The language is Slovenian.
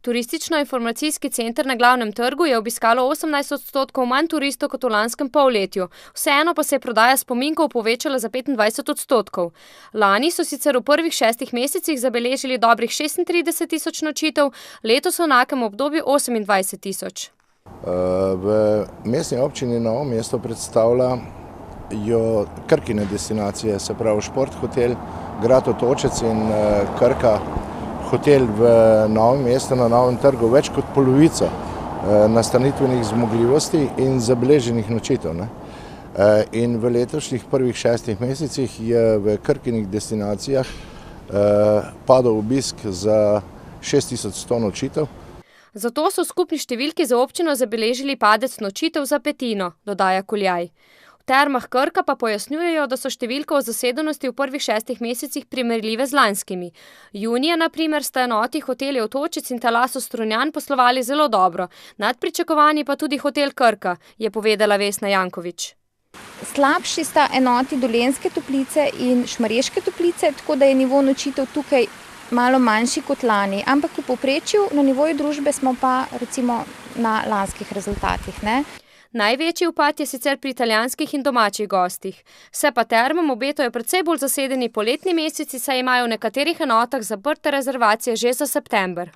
Turistično-informacijski center na Glavnem trgu je obiskalo 18% manj turistov kot v lanskem polletju, vseeno pa se je prodaja spominkov povečala za 25%. Lani so sicer v prvih 6 mesecih zabeležili dobrih 36 tisoč nočitev, letos v enakem obdobju 28 tisoč. V mestni občini Novo mesto predstavljajo Krkine destinacije, se pravi Šport hotel, Grad Otočec in Krka hotel v Novem mestu na Novem trgu več kot polovico nastanitvenih zmogljivosti in zabeleženih nočitev. In v letošnjih prvih 6 mesecih je v Krkinih destinacijah padel obisk za 6100 nočitev. Zato so v skupni številki za občino zabeležili padec nočitev za petino, dodaja Kuljaj. V Termah Krka pa pojasnjujejo, da so številke o zasedenosti v prvih 6 mesecih primerljive z lanskimi. Junija, na primer, sta enoti hoteli Otočec in Talaso Strunjan poslovali zelo dobro, nad pričakovanji pa tudi hotel Krka, je povedala Vesna Janković. Slabši sta enoti Dolenjske Toplice in Šmarješke Toplice, tako da je nivo nočitev tukaj malo manjši kot lani, ampak v povprečju na nivoju družbe smo pa recimo na lanskih rezultatih. Največji upad je sicer pri italijanskih in domačih gostih. Se pa Termam obetajo precej bolj zasedeni poletni meseci, saj imajo v nekaterih enotah zaprte rezervacije že za september.